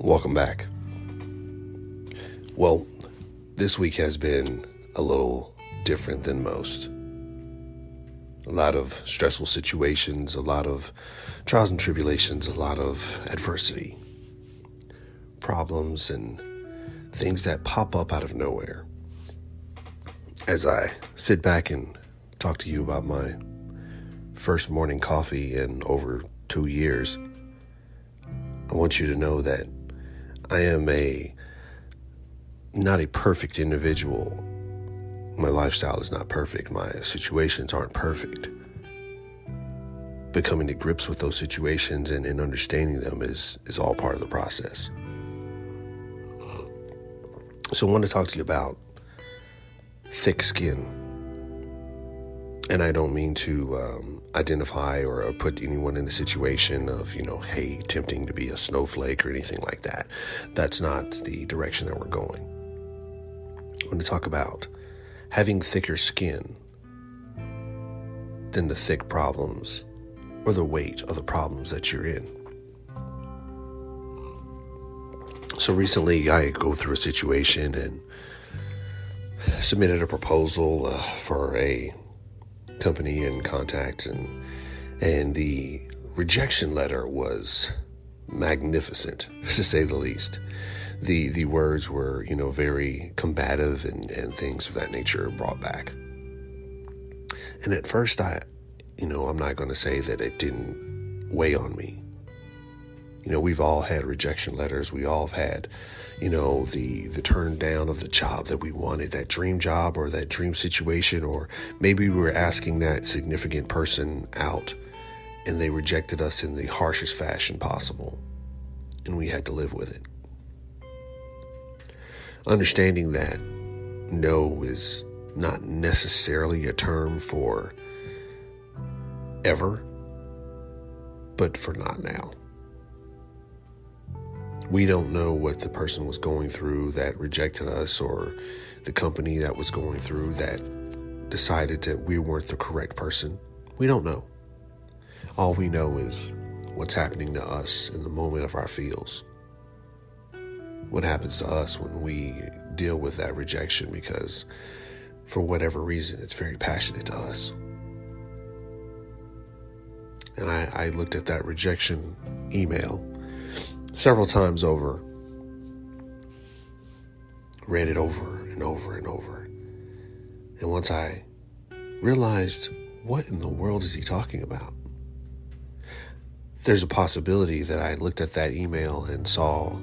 Welcome back. Well, this week has been a little different than most. A lot of stressful situations, a lot of trials and tribulations, a lot of adversity, problems, and things that pop up out of nowhere. As I sit back and talk to you about my first morning coffee in over 2 years, I want you to know that I am not a perfect individual. My lifestyle is not perfect. My situations aren't perfect. But coming to grips with those situations and understanding them is all part of the process. So I want to talk to you about thick skin. And I don't mean to identify or put anyone in a situation of, hey, tempting to be a snowflake or anything like that. That's not the direction that we're going. I want to talk about having thicker skin than the thick problems or the weight of the problems that you're in. So recently I go through a situation and submitted a proposal for a company and contacts, and the rejection letter was magnificent, to say the least. The words were, very combative and things of that nature brought back. And at first I'm not going to say that it didn't weigh on me. We've all had rejection letters. We all have had, the turn down of the job that we wanted, that dream job or that dream situation, or maybe we were asking that significant person out and they rejected us in the harshest fashion possible, and we had to live with it. Understanding that no is not necessarily a term for ever, but for not now. We don't know what the person was going through that rejected us, or the company that was going through that decided that we weren't the correct person. We don't know. All we know is what's happening to us in the moment of our feels. What happens to us when we deal with that rejection, because for whatever reason, it's very passionate to us. And I looked at that rejection email several times over, read it over and over and over. And once I realized, what in the world is he talking about? There's a possibility that I looked at that email and saw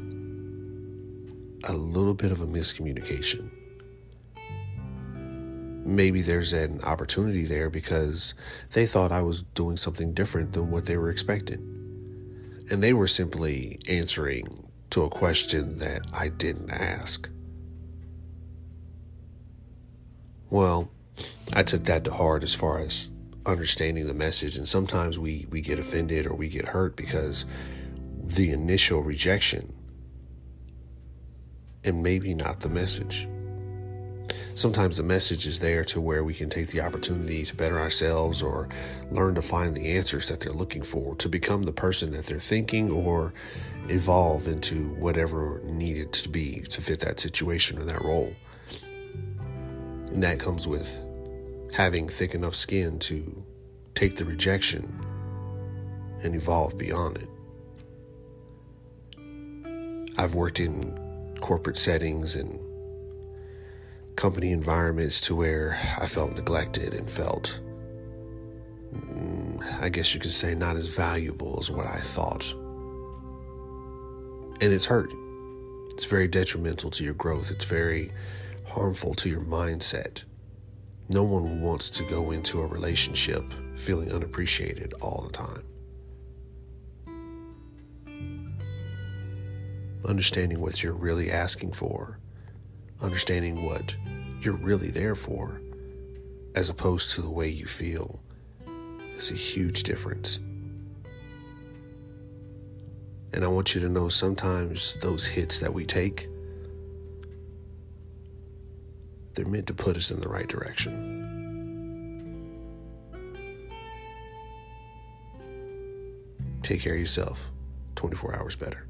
a little bit of a miscommunication. Maybe there's an opportunity there because they thought I was doing something different than what they were expecting. And they were simply answering to a question that I didn't ask. Well, I took that to heart as far as understanding the message. And sometimes we get offended or we get hurt because the initial rejection and maybe not the message. Sometimes the message is there to where we can take the opportunity to better ourselves or learn to find the answers that they're looking for, to become the person that they're thinking, or evolve into whatever needed to be to fit that situation or that role. And that comes with having thick enough skin to take the rejection and evolve beyond it. I've worked in corporate settings and company environments to where I felt neglected and felt, I guess you could say, not as valuable as what I thought. And it's hurt. It's very detrimental to your growth. It's very harmful to your mindset. No one wants to go into a relationship feeling unappreciated all the time. Understanding what you're really asking for, understanding what you're really there for, as opposed to the way you feel, is a huge difference. And I want you to know, sometimes those hits that we take, they're meant to put us in the right direction. Take care of yourself. 24 hours better.